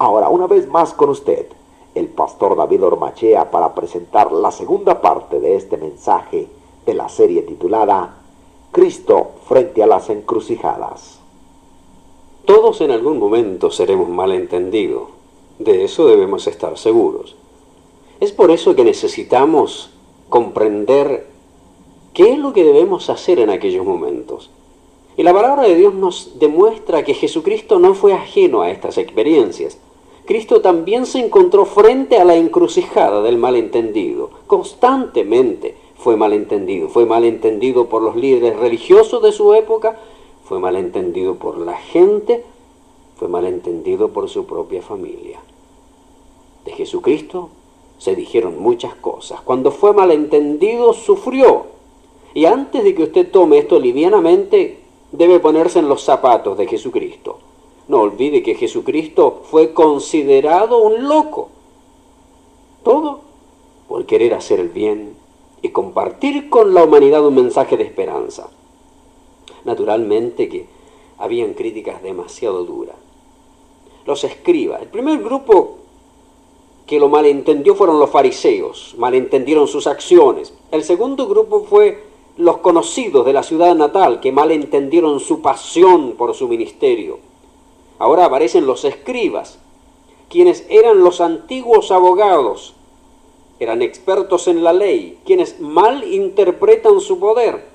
Ahora, una vez más con usted, el pastor David Ormachea, para presentar la segunda parte de este mensaje de la serie titulada Cristo frente a las encrucijadas. Todos en algún momento seremos malentendidos. De eso debemos estar seguros. Es por eso que necesitamos comprender qué es lo que debemos hacer en aquellos momentos. Y la palabra de Dios nos demuestra que Jesucristo no fue ajeno a estas experiencias. Cristo también se encontró frente a la encrucijada del malentendido. Constantemente fue malentendido. Fue malentendido por los líderes religiosos de su época, fue malentendido por la gente, fue malentendido por su propia familia. De Jesucristo se dijeron muchas cosas. Cuando fue malentendido, sufrió. Y antes de que usted tome esto livianamente, debe ponerse en los zapatos de Jesucristo. No olvide que Jesucristo fue considerado un loco. Todo por querer hacer el bien y compartir con la humanidad un mensaje de esperanza. Naturalmente que habían críticas demasiado duras. Los escribas, el primer grupo que lo malentendió fueron los fariseos, malentendieron sus acciones. El segundo grupo fue los conocidos de la ciudad natal, que malentendieron su pasión por su ministerio. Ahora aparecen los escribas, quienes eran los antiguos abogados, eran expertos en la ley, quienes mal interpretan su poder.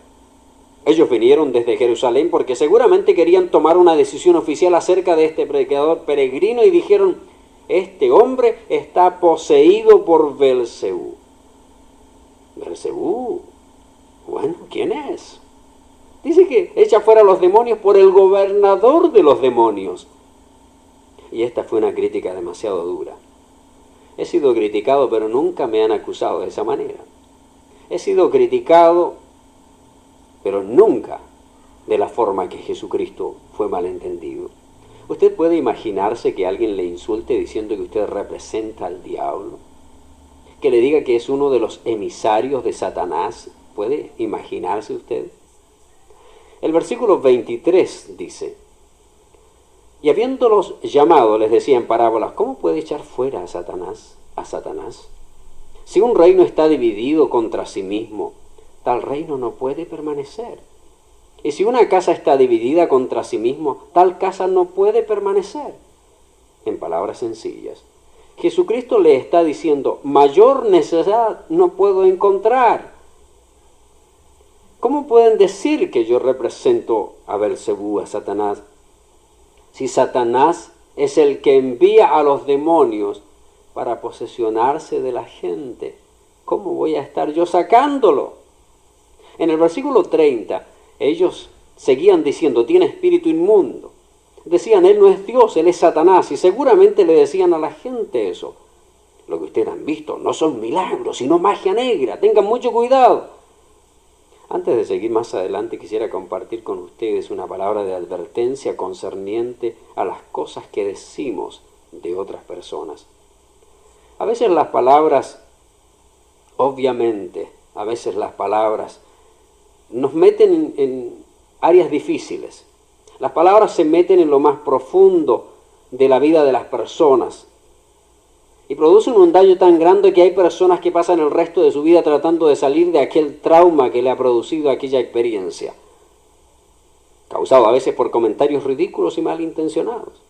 Ellos vinieron desde Jerusalén porque seguramente querían tomar una decisión oficial acerca de este predicador peregrino y dijeron: este hombre está poseído por Belcebú. ¿Belcebú? Bueno, ¿quién es? Dice que echa fuera a los demonios por el gobernador de los demonios. Y esta fue una crítica demasiado dura. He sido criticado, pero nunca me han acusado de esa manera. He sido criticado, pero nunca de la forma que Jesucristo fue malentendido. ¿Usted puede imaginarse que alguien le insulte diciendo que usted representa al diablo? Que le diga que es uno de los emisarios de Satanás. ¿Puede imaginarse usted? El versículo 23 dice: y habiéndolos llamado, les decía en parábolas: ¿cómo puede echar fuera a Satanás? Si un reino está dividido contra sí mismo, tal reino no puede permanecer. Y si una casa está dividida contra sí mismo, tal casa no puede permanecer. En palabras sencillas, Jesucristo le está diciendo: mayor necesidad no puedo encontrar. ¿Cómo pueden decir que yo represento a Belcebú, a Satanás? Si Satanás es el que envía a los demonios para posesionarse de la gente, ¿cómo voy a estar yo sacándolo? En el versículo 30, ellos seguían diciendo: tiene espíritu inmundo. Decían: él no es Dios, él es Satanás. Y seguramente le decían a la gente eso. Lo que ustedes han visto no son milagros, sino magia negra. Tengan mucho cuidado. Antes de seguir más adelante, quisiera compartir con ustedes una palabra de advertencia concerniente a las cosas que decimos de otras personas. A veces las palabras, obviamente, nos meten en áreas difíciles. Las palabras se meten en lo más profundo de la vida de las personas y producen un daño tan grande que hay personas que pasan el resto de su vida tratando de salir de aquel trauma que le ha producido aquella experiencia, causado a veces por comentarios ridículos y malintencionados.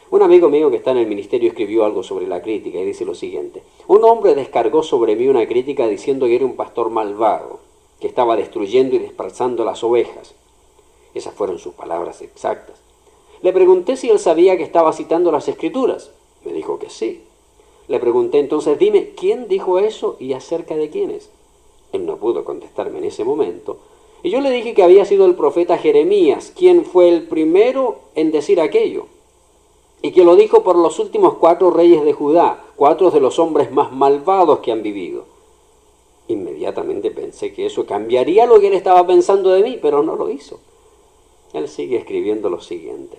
Un amigo mío que está en el ministerio escribió algo sobre la crítica y dice lo siguiente: un hombre descargó sobre mí una crítica diciendo que era un pastor malvado, que estaba destruyendo y dispersando las ovejas. Esas fueron sus palabras exactas. Le pregunté si él sabía que estaba citando las Escrituras. Me dijo que sí. Le pregunté entonces: dime, ¿quién dijo eso y acerca de quiénes? Él no pudo contestarme en ese momento. Y yo le dije que había sido el profeta Jeremías quien fue el primero en decir aquello. Y que lo dijo por los últimos 4 reyes de Judá, 4 de los hombres más malvados que han vivido. Inmediatamente pensé que eso cambiaría lo que él estaba pensando de mí, pero no lo hizo. Él sigue escribiendo lo siguiente: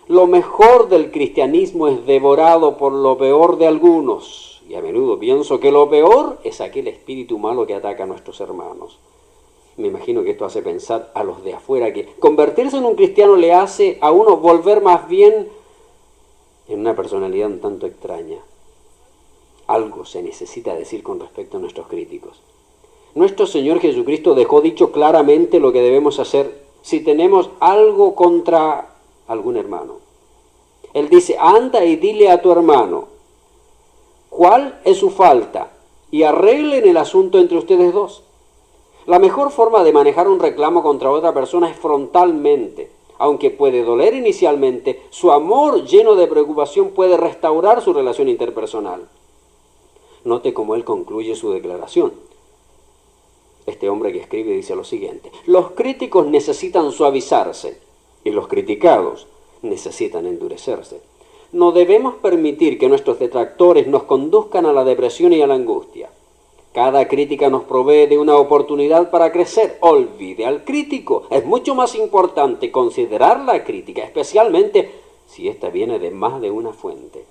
lo mejor del cristianismo es devorado por lo peor de algunos, y a menudo pienso que lo peor es aquel espíritu malo que ataca a nuestros hermanos. Me imagino que esto hace pensar a los de afuera que convertirse en un cristiano le hace a uno volver más bien en una personalidad un tanto extraña. Algo se necesita decir con respecto a nuestros críticos. Nuestro Señor Jesucristo dejó dicho claramente lo que debemos hacer si tenemos algo contra algún hermano. Él dice, anda y dile a tu hermano cuál es su falta y arreglen el asunto entre ustedes dos. La mejor forma de manejar un reclamo contra otra persona es frontalmente. Aunque puede doler inicialmente, su amor lleno de preocupación puede restaurar su relación interpersonal. Note cómo él concluye su declaración. Este hombre que escribe dice lo siguiente: los críticos necesitan suavizarse y los criticados necesitan endurecerse. No debemos permitir que nuestros detractores nos conduzcan a la depresión y a la angustia. Cada crítica nos provee de una oportunidad para crecer. Olvide al crítico. Es mucho más importante considerar la crítica, especialmente si ésta viene de más de una fuente.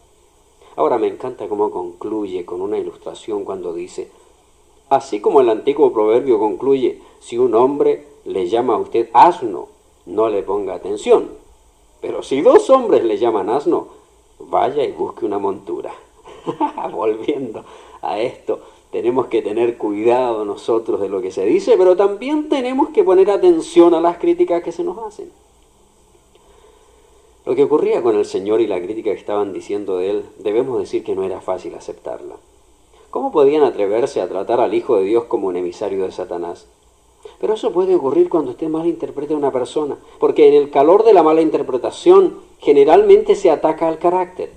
Ahora me encanta cómo concluye con una ilustración cuando dice, así como el antiguo proverbio concluye, si un hombre le llama a usted asno, no le ponga atención. Pero si dos hombres le llaman asno, vaya y busque una montura. Volviendo a esto, tenemos que tener cuidado nosotros de lo que se dice, pero también tenemos que poner atención a las críticas que se nos hacen. Lo que ocurría con el Señor y la crítica que estaban diciendo de Él, debemos decir que no era fácil aceptarla. ¿Cómo podían atreverse a tratar al Hijo de Dios como un emisario de Satanás? Pero eso puede ocurrir cuando usted malinterprete a una persona, porque en el calor de la mala interpretación generalmente se ataca al carácter.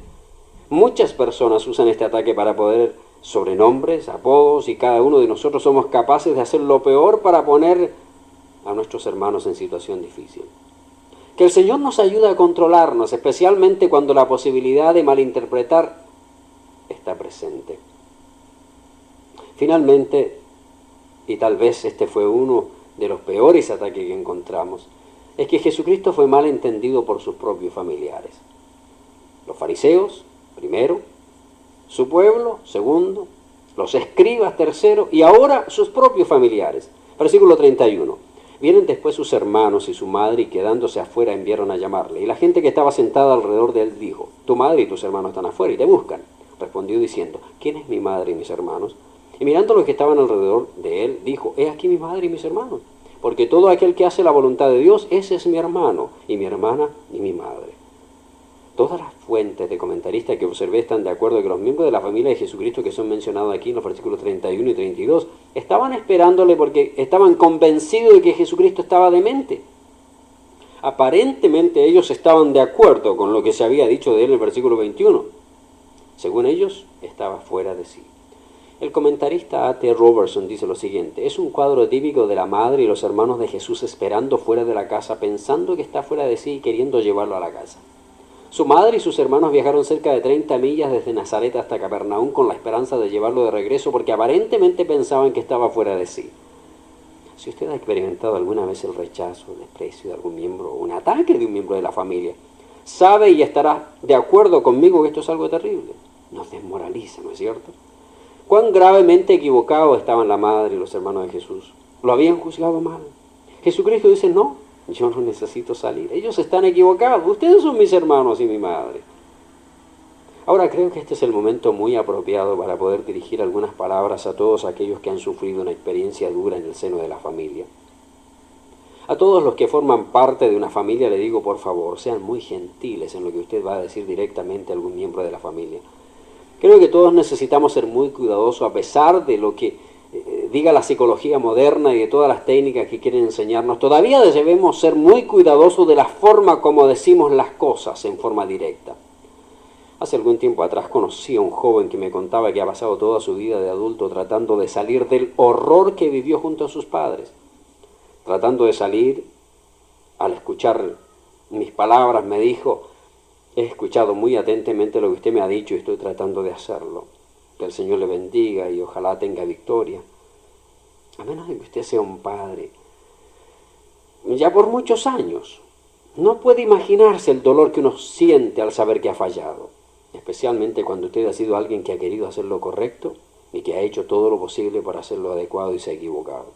Muchas personas usan este ataque para poder sobrenombres, apodos, y cada uno de nosotros somos capaces de hacer lo peor para poner a nuestros hermanos en situación difícil. Que el Señor nos ayude a controlarnos, especialmente cuando la posibilidad de malinterpretar está presente. Finalmente, y tal vez este fue uno de los peores ataques que encontramos, es que Jesucristo fue mal entendido por sus propios familiares. Los fariseos, primero, su pueblo, segundo, los escribas, tercero, y ahora sus propios familiares. Versículo 31. Vienen después sus hermanos y su madre, y quedándose afuera enviaron a llamarle. Y la gente que estaba sentada alrededor de él dijo, tu madre y tus hermanos están afuera y te buscan. Respondió diciendo, ¿quién es mi madre y mis hermanos? Y mirando a los que estaban alrededor de él, dijo, he aquí mi madre y mis hermanos. Porque todo aquel que hace la voluntad de Dios, ese es mi hermano, y mi hermana, y mi madre. Todas las fuentes de comentaristas que observé están de acuerdo que los miembros de la familia de Jesucristo que son mencionados aquí en los versículos 31 y 32 estaban esperándole porque estaban convencidos de que Jesucristo estaba demente. Aparentemente ellos estaban de acuerdo con lo que se había dicho de él en el versículo 21. Según ellos, estaba fuera de sí. El comentarista A.T. Robertson dice lo siguiente, es un cuadro típico de la madre y los hermanos de Jesús esperando fuera de la casa, pensando que está fuera de sí y queriendo llevarlo a la casa. Su madre y sus hermanos viajaron cerca de 30 millas desde Nazaret hasta Capernaum con la esperanza de llevarlo de regreso porque aparentemente pensaban que estaba fuera de sí. Si usted ha experimentado alguna vez el rechazo, el desprecio de algún miembro o un ataque de un miembro de la familia, sabe y estará de acuerdo conmigo que esto es algo terrible. Nos desmoraliza, ¿no es cierto? Cuán gravemente equivocados estaban la madre y los hermanos de Jesús. Lo habían juzgado mal. Jesucristo dice, no, yo no necesito salir. Ellos están equivocados. Ustedes son mis hermanos y mi madre. Ahora creo que este es el momento muy apropiado para poder dirigir algunas palabras a todos aquellos que han sufrido una experiencia dura en el seno de la familia. A todos los que forman parte de una familia le digo, por favor, sean muy gentiles en lo que usted va a decir directamente a algún miembro de la familia. Creo que todos necesitamos ser muy cuidadosos a pesar de lo que diga la psicología moderna y de todas las técnicas que quieren enseñarnos. Todavía debemos ser muy cuidadosos de la forma como decimos las cosas en forma directa. Hace algún tiempo atrás conocí a un joven que me contaba que ha pasado toda su vida de adulto tratando de salir del horror que vivió junto a sus padres. Tratando de salir, al escuchar mis palabras me dijo, he escuchado muy atentamente lo que usted me ha dicho y estoy tratando de hacerlo. Que el Señor le bendiga y ojalá tenga victoria. A menos de que usted sea un padre, ya por muchos años, no puede imaginarse el dolor que uno siente al saber que ha fallado. Especialmente cuando usted ha sido alguien que ha querido hacer lo correcto y que ha hecho todo lo posible para hacerlo adecuado y se ha equivocado.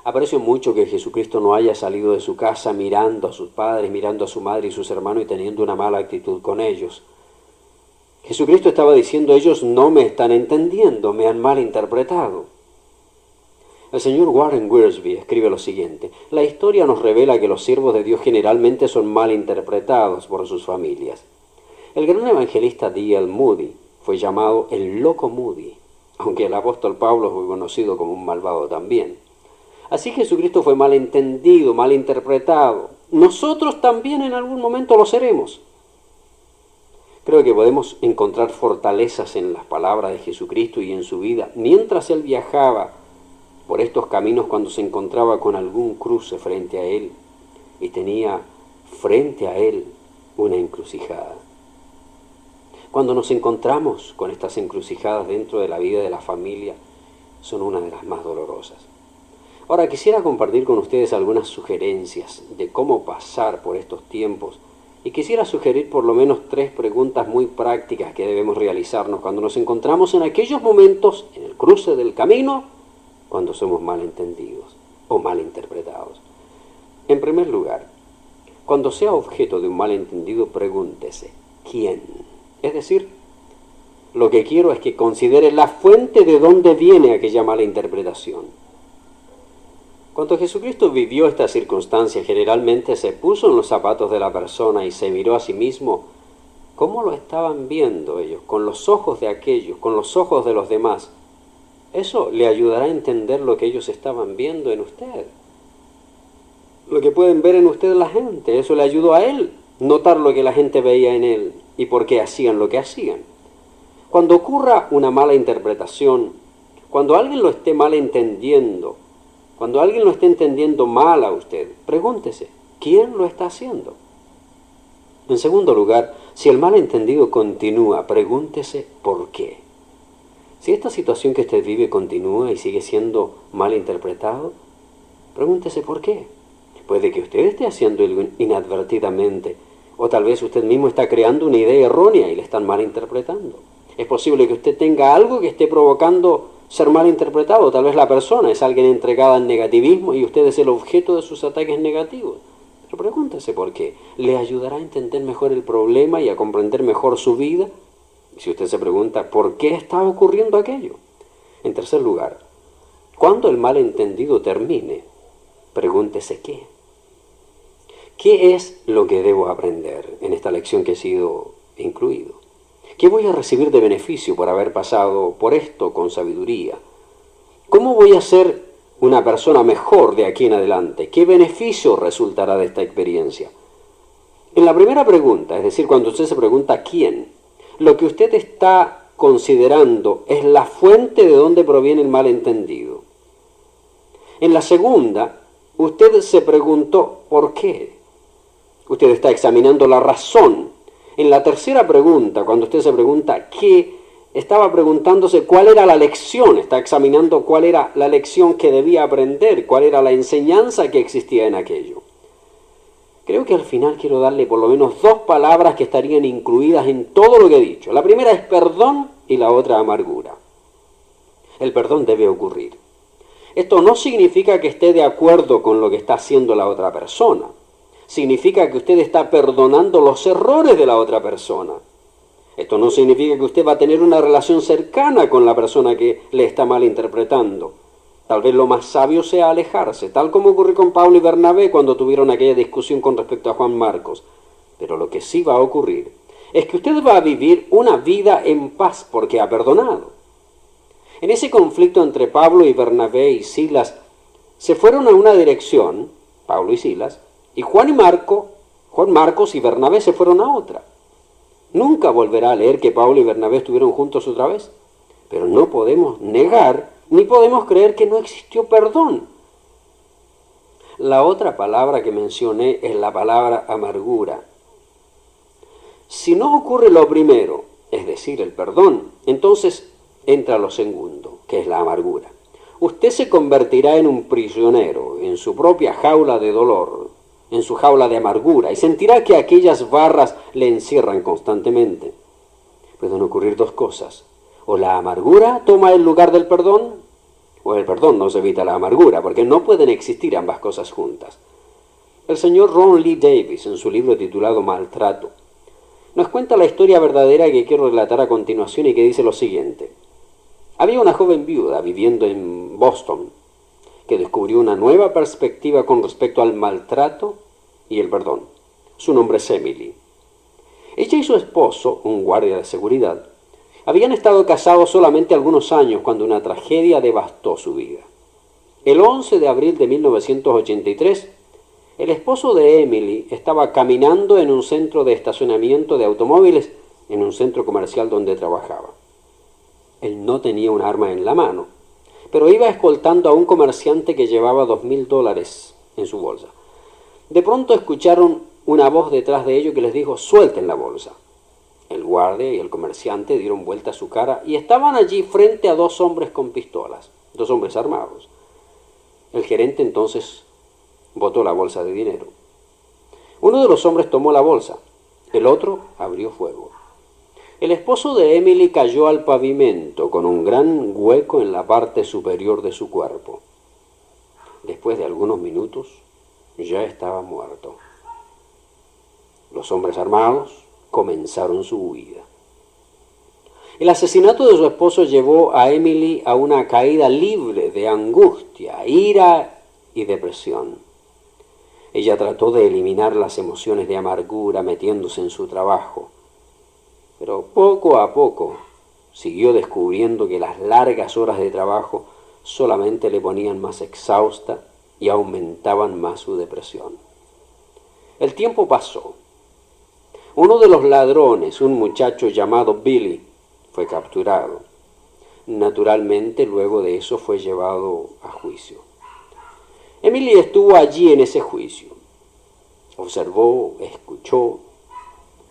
Aprecio mucho que Jesucristo no haya salido de su casa mirando a sus padres, mirando a su madre y sus hermanos y teniendo una mala actitud con ellos. Jesucristo estaba diciendo, ellos no me están entendiendo, me han malinterpretado. El señor Warren Wiersbe escribe lo siguiente: la historia nos revela que los siervos de Dios generalmente son malinterpretados por sus familias. El gran evangelista D.L. Moody fue llamado el loco Moody, aunque el apóstol Pablo fue conocido como un malvado también. Así Jesucristo fue malentendido, malinterpretado. Nosotros también en algún momento lo seremos. Creo que podemos encontrar fortalezas en las palabras de Jesucristo y en su vida mientras Él viajaba por estos caminos, cuando se encontraba con algún cruce frente a Él y tenía frente a Él una encrucijada. Cuando nos encontramos con estas encrucijadas dentro de la vida de la familia, son una de las más dolorosas. Ahora quisiera compartir con ustedes algunas sugerencias de cómo pasar por estos tiempos y quisiera sugerir por lo menos 3 preguntas muy prácticas que debemos realizarnos cuando nos encontramos en aquellos momentos, en el cruce del camino, cuando somos malentendidos o malinterpretados. En primer lugar, cuando sea objeto de un malentendido, pregúntese, ¿quién? Es decir, lo que quiero es que considere la fuente de dónde viene aquella mala interpretación. Cuando Jesucristo vivió esta circunstancia, generalmente se puso en los zapatos de la persona y se miró a sí mismo. ¿Cómo lo estaban viendo ellos? Con los ojos de aquellos, con los ojos de los demás. Eso le ayudará a entender lo que ellos estaban viendo en usted. Lo que pueden ver en usted la gente, eso le ayudó a él. Notar lo que la gente veía en él y por qué hacían lo que hacían. Cuando ocurra una mala interpretación, cuando alguien lo esté mal entendiendo, cuando alguien lo esté entendiendo mal a usted, pregúntese, ¿quién lo está haciendo? En segundo lugar, si el malentendido continúa, pregúntese ¿por qué? Si esta situación que usted vive continúa y sigue siendo mal interpretado, pregúntese por qué. Puede que usted esté haciéndolo inadvertidamente, o tal vez usted mismo está creando una idea errónea y le están malinterpretando. Es posible que usted tenga algo que esté provocando ser malinterpretado. Tal vez la persona es alguien entregada al negativismo y usted es el objeto de sus ataques negativos. Pero pregúntese por qué. Le ayudará a entender mejor el problema y a comprender mejor su vida. Si usted se pregunta por qué está ocurriendo aquello. En tercer lugar, cuando el malentendido termine, pregúntese qué. ¿Qué es lo que debo aprender en esta lección que he sido incluido? ¿Qué voy a recibir de beneficio por haber pasado por esto con sabiduría? ¿Cómo voy a ser una persona mejor de aquí en adelante? ¿Qué beneficio resultará de esta experiencia? En la primera pregunta, es decir, cuando usted se pregunta ¿quién?, lo que usted está considerando es la fuente de donde proviene el malentendido. En la segunda, usted se preguntó ¿por qué? Usted está examinando la razón. En la tercera pregunta, cuando usted se pregunta ¿qué?, estaba preguntándose cuál era la lección, está examinando cuál era la lección que debía aprender, cuál era la enseñanza que existía en aquello. Creo que al final quiero darle por lo menos 2 palabras que estarían incluidas en todo lo que he dicho. La primera es perdón y la otra amargura. El perdón debe ocurrir. Esto no significa que esté de acuerdo con lo que está haciendo la otra persona. Significa que usted está perdonando los errores de la otra persona. Esto no significa que usted va a tener una relación cercana con la persona que le está malinterpretando. Tal vez lo más sabio sea alejarse, tal como ocurrió con Pablo y Bernabé cuando tuvieron aquella discusión con respecto a Juan Marcos. Pero lo que sí va a ocurrir es que usted va a vivir una vida en paz porque ha perdonado. En ese conflicto entre Pablo y Bernabé y Silas, se fueron a una dirección, Pablo y Silas, y Juan Marcos y Bernabé se fueron a otra. Nunca volverá a leer que Pablo y Bernabé estuvieron juntos otra vez, pero no podemos negar ni podemos creer que no existió perdón. La otra palabra que mencioné es la palabra amargura. Si no ocurre lo primero, es decir, el perdón, entonces entra lo segundo, que es la amargura. Usted se convertirá en un prisionero, en su propia jaula de dolor, en su jaula de amargura, y sentirá que aquellas barras le encierran constantemente. Pueden ocurrir 2 cosas. O la amargura toma el lugar del perdón, o el perdón no se evita la amargura, porque no pueden existir ambas cosas juntas. El señor Ron Lee Davis, en su libro titulado Maltrato, nos cuenta la historia verdadera que quiero relatar a continuación y que dice lo siguiente. Había una joven viuda viviendo en Boston que descubrió una nueva perspectiva con respecto al maltrato y el perdón. Su nombre es Emily. Ella y su esposo, un guardia de seguridad, habían estado casados solamente algunos años cuando una tragedia devastó su vida. El 11 de abril de 1983, el esposo de Emily estaba caminando en un centro de estacionamiento de automóviles en un centro comercial donde trabajaba. Él no tenía un arma en la mano, pero iba escoltando a un comerciante que llevaba $2,000 en su bolsa. De pronto escucharon una voz detrás de ellos que les dijo: «Suelten la bolsa». El guardia y el comerciante dieron vuelta a su cara y estaban allí frente a dos hombres con pistolas, dos hombres armados. El gerente entonces botó la bolsa de dinero. Uno de los hombres tomó la bolsa, el otro abrió fuego. El esposo de Emily cayó al pavimento con un gran hueco en la parte superior de su cuerpo. Después de algunos minutos, ya estaba muerto. Los hombres armados comenzaron su huida. El asesinato de su esposo llevó a Emily a una caída libre de angustia, ira y depresión. Ella trató de eliminar las emociones de amargura metiéndose en su trabajo, pero poco a poco siguió descubriendo que las largas horas de trabajo solamente le ponían más exhausta y aumentaban más su depresión. El tiempo pasó. Uno de los ladrones, un muchacho llamado Billy, fue capturado. Naturalmente, luego de eso fue llevado a juicio. Emily estuvo allí en ese juicio. Observó, escuchó,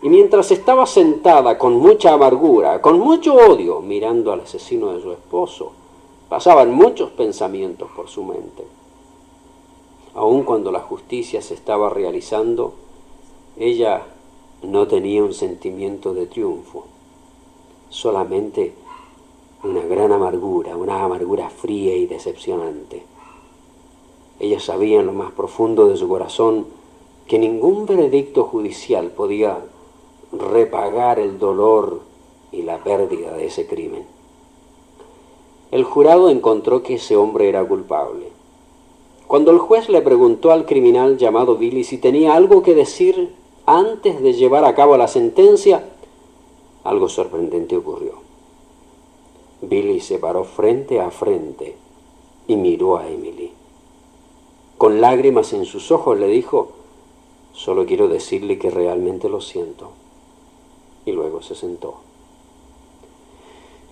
y mientras estaba sentada con mucha amargura, con mucho odio, mirando al asesino de su esposo, pasaban muchos pensamientos por su mente. Aun cuando la justicia se estaba realizando, ella no tenía un sentimiento de triunfo, solamente una gran amargura, una amargura fría y decepcionante. Ella sabía en lo más profundo de su corazón que ningún veredicto judicial podía repagar el dolor y la pérdida de ese crimen. El jurado encontró que ese hombre era culpable. Cuando el juez le preguntó al criminal llamado Billy si tenía algo que decir antes de llevar a cabo la sentencia, algo sorprendente ocurrió. Billy se paró frente a frente y miró a Emily. Con lágrimas en sus ojos le dijo: «Solo quiero decirle que realmente lo siento». Y luego se sentó.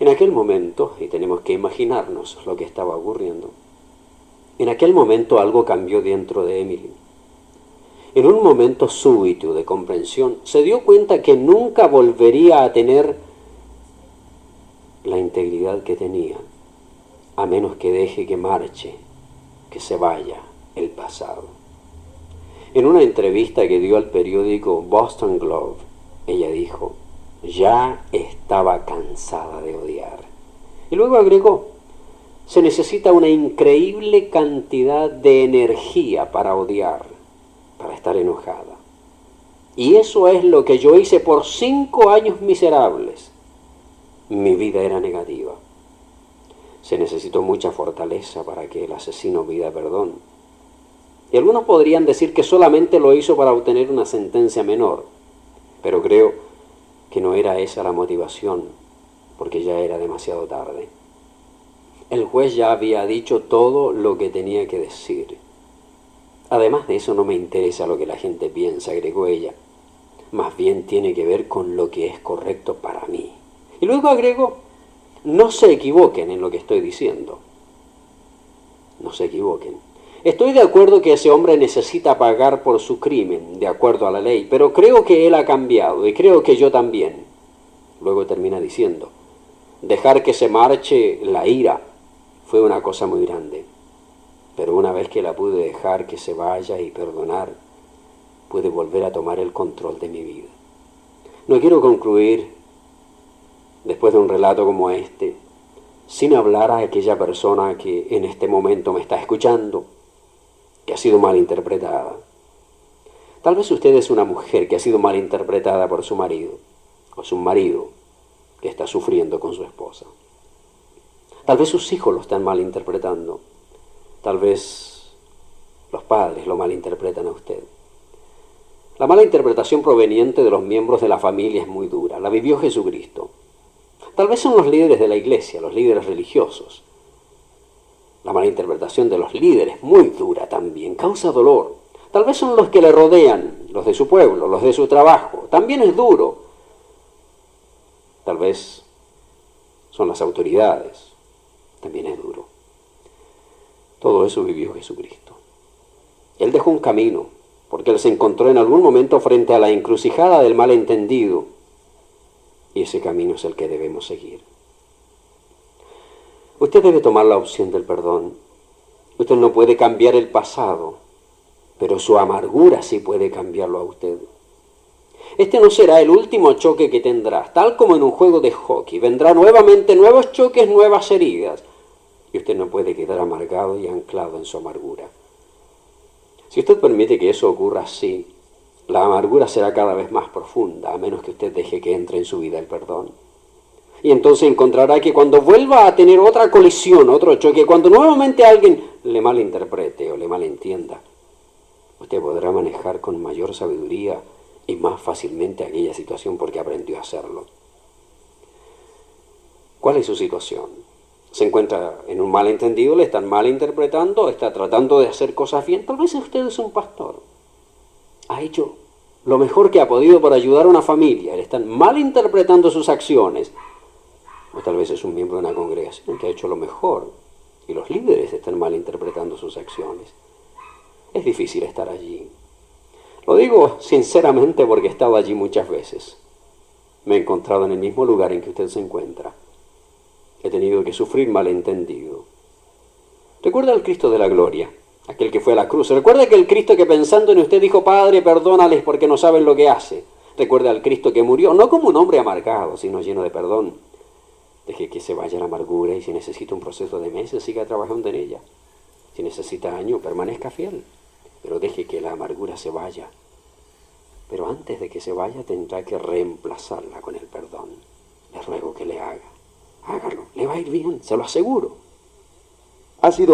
En aquel momento, y tenemos que imaginarnos lo que estaba ocurriendo, en aquel momento algo cambió dentro de Emily. En un momento súbito de comprensión, se dio cuenta que nunca volvería a tener la integridad que tenía, a menos que deje que marche, que se vaya el pasado. En una entrevista que dio al periódico Boston Globe, ella dijo: «Ya estaba cansada de odiar». Y luego agregó: «Se necesita una increíble cantidad de energía para odiar, para estar enojada. Y eso es lo que yo hice por 5 años miserables. Mi vida era negativa. Se necesitó mucha fortaleza para que el asesino pida perdón. Y algunos podrían decir que solamente lo hizo para obtener una sentencia menor, pero creo que no era esa la motivación, porque ya era demasiado tarde. El juez ya había dicho todo lo que tenía que decir. Además de eso, no me interesa lo que la gente piensa», agregó ella. «Más bien tiene que ver con lo que es correcto para mí». Y luego agregó: «No se equivoquen en lo que estoy diciendo. No se equivoquen. Estoy de acuerdo que ese hombre necesita pagar por su crimen, de acuerdo a la ley, pero creo que él ha cambiado y creo que yo también». Luego termina diciendo: «Dejar que se marche la ira fue una cosa muy grande. Pero una vez que la pude dejar que se vaya y perdonar, pude volver a tomar el control de mi vida». No quiero concluir, después de un relato como este, sin hablar a aquella persona que en este momento me está escuchando, que ha sido mal interpretada. Tal vez usted es una mujer que ha sido mal interpretada por su marido, o es un marido que está sufriendo con su esposa. Tal vez sus hijos lo están mal interpretando. Tal vez los padres lo malinterpretan a usted. La mala interpretación proveniente de los miembros de la familia es muy dura. La vivió Jesucristo. Tal vez son los líderes de la iglesia, los líderes religiosos. La mala interpretación de los líderes, muy dura también, causa dolor. Tal vez son los que le rodean, los de su pueblo, los de su trabajo. También es duro. Tal vez son las autoridades. También es duro. Todo eso vivió Jesucristo. Él dejó un camino, porque Él se encontró en algún momento frente a la encrucijada del malentendido. Y ese camino es el que debemos seguir. Usted debe tomar la opción del perdón. Usted no puede cambiar el pasado, pero su amargura sí puede cambiarlo a usted. Este no será el último choque que tendrá, tal como en un juego de hockey. Vendrá nuevamente nuevos choques, nuevas heridas. Y usted no puede quedar amargado y anclado en su amargura. Si usted permite que eso ocurra así, la amargura será cada vez más profunda, a menos que usted deje que entre en su vida el perdón. Y entonces encontrará que cuando vuelva a tener otra colisión, otro choque, cuando nuevamente alguien le malinterprete o le malentienda, usted podrá manejar con mayor sabiduría y más fácilmente aquella situación porque aprendió a hacerlo. ¿Cuál es su situación? Se encuentra en un malentendido, le están malinterpretando, está tratando de hacer cosas bien. Tal vez usted es un pastor. Ha hecho lo mejor que ha podido para ayudar a una familia. Le están malinterpretando sus acciones. O tal vez es un miembro de una congregación que ha hecho lo mejor y los líderes están malinterpretando sus acciones. Es difícil estar allí. Lo digo sinceramente porque he estado allí muchas veces. Me he encontrado en el mismo lugar en que usted se encuentra. He tenido que sufrir malentendido. Recuerda al Cristo de la gloria, aquel que fue a la cruz. Recuerda aquel Cristo que pensando en usted dijo, Padre, perdónales porque no saben lo que hace. Recuerda al Cristo que murió, no como un hombre amargado, sino lleno de perdón. Deje que se vaya la amargura y si necesita un proceso de meses, siga trabajando en ella. Si necesita años, permanezca fiel. Pero deje que la amargura se vaya. Pero antes de que se vaya, tendrá que reemplazarla con el perdón. Le ruego que le haga. Hágalo, le va a ir bien, se lo aseguro. Ha sido